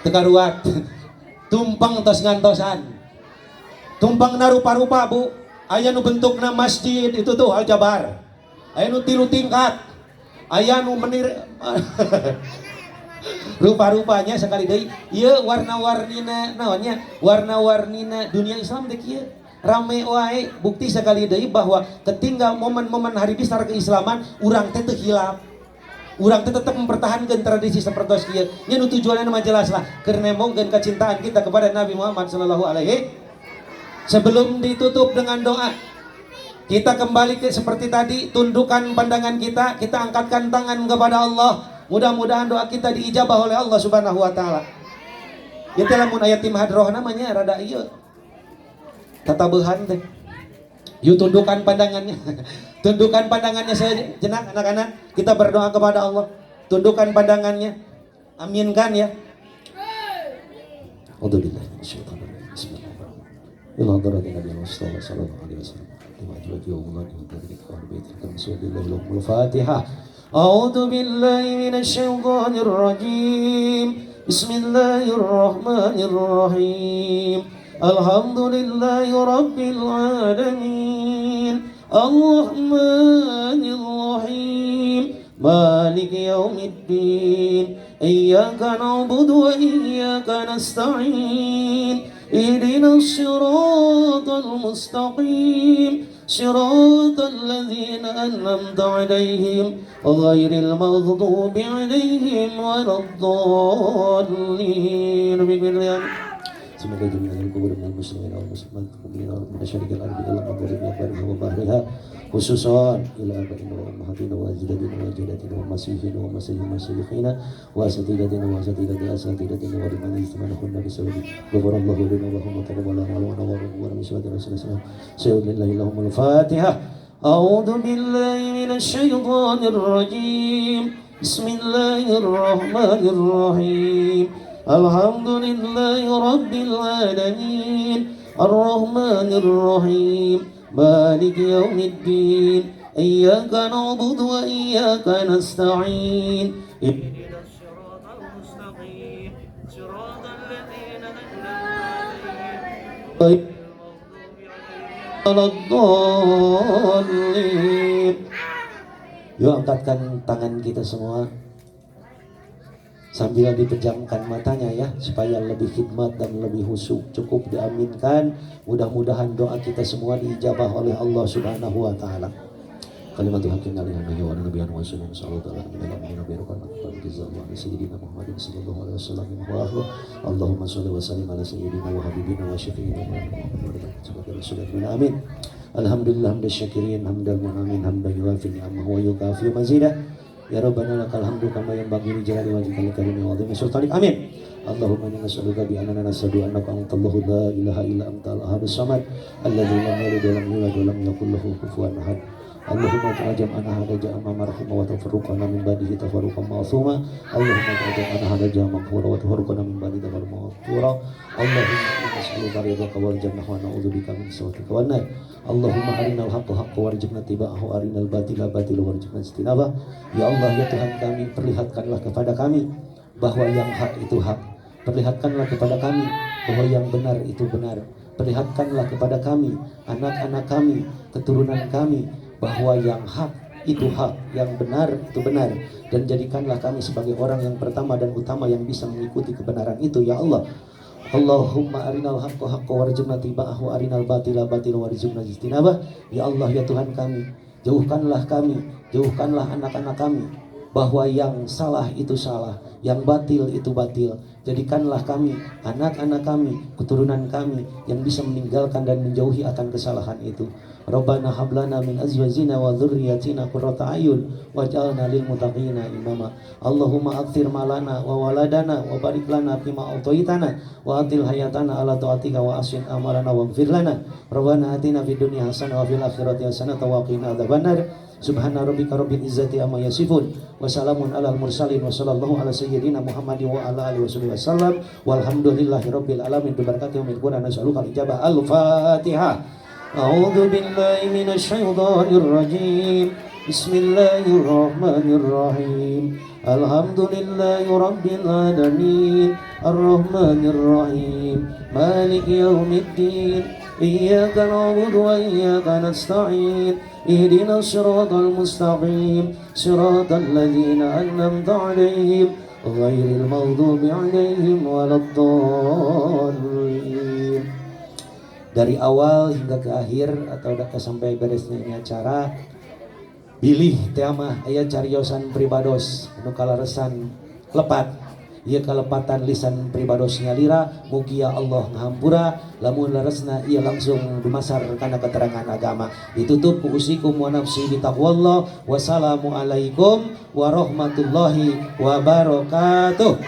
Tekaruat. Tumpang tos ngantosan. Tumpang na rupa-rupa bu. Aya nu bentukna masjid itu tuh Al-Jabar. Aya nu 3 tingkat. Aya nu menir rupa-rupanya sekali deui. Ieu warna-warnina naonnya? Warna-warnina dunia Islam teh kieu. Rame wae bukti sekali deui bahwa ketinggal momen-momen hari besar keislaman urang teh teu hilap. Urang teh tetap mempertahankan tradisi seperti kieu. Nya nu tujuanna mah jelas lah keur nemongkeun kecintaan kita kepada Nabi Muhammad sallallahu alaihi. Sebelum ditutup dengan doa, kita kembali ke seperti tadi, tundukkan pandangan kita angkatkan tangan kepada Allah. Mudah-mudahan doa kita diijabah oleh Allah Subhanahu wa taala. Ieu teh lamun aya tim hadroh namanya rada ieu. Tatabeuhan teh. Yuk tundukkan pandangannya. Tundukkan pandangannya sejenak anak-anak. Kita berdoa kepada Allah. Tundukkan pandangannya. Aminkan ya. Alhamdulillah. Bismillah. إلى حضرة النبي المصطفى صلى الله عليه وسلم لوجه يوم الله وذلك أهل بيت الكريم الله لهم الفاتحة. أعوذ بالله من الشيطان الرجيم. بسم الله الرحمن الرحيم. الحمد لله رب العالمين الرحمن الرحيم مالك يوم الدين إياك نعبد وإياك نستعين اهدنا الصراط المستقيم صراط الذين أنعمت عليهم غير المغضوب عليهم ولا الضالين. Semoga jami'an al-kubur minal muslimin wal muslimat mu'minin wa min syarikil ardi ila maghribiha wa bahriha khususan ila abaina wa ummahatina wa ajdadina wa jaddatina wa masihina wa masihina wa asatidatina wa asatidatina wa liman istamanahu nabi sallallahu ghafarallahu lana wa lahum taqabbala wa nawwara min salati rasulillah sayyidina lahumul fatihah. A'udzu billahi minasy syaithanir rajim. Bismillahirrahmanirrahim. Alhamdulillahi rabbil alamin arrahmanir rahim مالك يوم الدين إياك نعبد وإياك نستعين اهدنا الصراط المستقيم صراط الذين أنعمت عليهم غير المغضوب عليهم ولا الضالين. Yuk angkatkan tangan kita semua sambil dipejamkan matanya ya, supaya lebih khidmat dan lebih khusyuk. Cukup diaminkan, mudah-mudahan doa kita semua diijabah oleh Allah Subhanahu wa taala. Kalimatul haqqi alaihi wa ala nabiyina wa sallallahu alaihi wa sallam. Allahumma shalli wa sallim ala sayyidina wa habibina wa syafi'ina Muhammadin. Amin. Alhamdulillah hamdan syakirin hamdan mu'min hamdan yuafi ni'amahu wa yukafi mazidah. Ya Rabbana lakal hamdu kama yanbaghi li jalali wajhikal karim wa 'azimi sultanik. Amin. Allahumma inna nas'aluka bi annana nashhadu annaka antallahu la ilaha illa antal ahadus samad alladzi lam yalid wa lam yulad wa lam yakul lahu kufuwan ahad. Allahumma jam'ana hada jam'a marhuma wa tafarruqana min ba'dihi tafarruqan ma'suma. Allahumma jam'ana hada jam'a maghfura wa tafarruqana min ba'dihi tafarruqan maghfura. Allahumma inna nas'aluka ridhaka wal jannah wa na'udzubika min sakhatika wan nar. Allahumma arinal haqqa haqqan warzuqna ittiba'ahu arinal batila batila warzuqna ijtinabah. Ya Allah ya Tuhan kami, perlihatkanlah kepada kami bahwa yang hak itu hak. Perlihatkanlah kepada kami bahwa yang benar itu benar. Perlihatkanlah kepada kami, anak-anak kami, keturunan kami, bahwa yang hak itu hak, yang benar itu benar, dan jadikanlah kami sebagai orang yang pertama dan utama yang bisa mengikuti kebenaran itu ya Allah. Allahumma arinal haqqa haqqa warzuqna tiba'ahu arinal batila batila warzuqna ijtinabah. Ya Allah ya Tuhan kami, jauhkanlah anak-anak kami bahwa yang salah itu salah, yang batil itu batil. Jadikanlah kami, anak-anak kami, keturunan kami yang bisa meninggalkan dan menjauhi akan kesalahan itu. Rabbana hablana min azwajina wa dzurriyyatina qurrata a'yun waj'alna lil muttaqina imama. Allahumma akthir malana wa waladana wa barik lana fima a'taitana wa atil hayatana ala ta'atika wa asin amalana waghfir lana. Rabbana atina fid dunya hasanah wa fil akhirati hasanah wa qina adzabannar. Subhana rabbika rabbil izzati amma yasifun wa salamun alal mursalin wa sallallahu ala sayyidina Muhammadin wa ala alihi wasallam walhamdulillahi rabbil alamin. Bibarakati yaumil qiyamah nas'aluka al-ijabah. Al-Fatihah. A'udzu billahi minasy syaithanir rajim. Bismillahirrahmanirrahim. Alhamdulillahi rabbil alamin. Arrahmanir rahim. Maliki yaumiddin. Iyyaka na'budu wa iyyaka nasta'in. Ihdinas siratal mustaqim. Siratal ladzina an'amta 'alaihim ghairil maghdubi 'alaihim waladdallin. Dari awal hingga ke akhir atau sampai beresnya ini acara, pilih tema aya cariosan pribados anu kalaresan lepat. Ieu kalepatan lisan pribados ngalira, mugia Allah ngahampura, lamun laresna ieu langsung dumasar kana keterangan agama. Ditutup ku usikum wa nafsi bi taqwallah. Wassalamualaikum warahmatullahi wabarakatuh.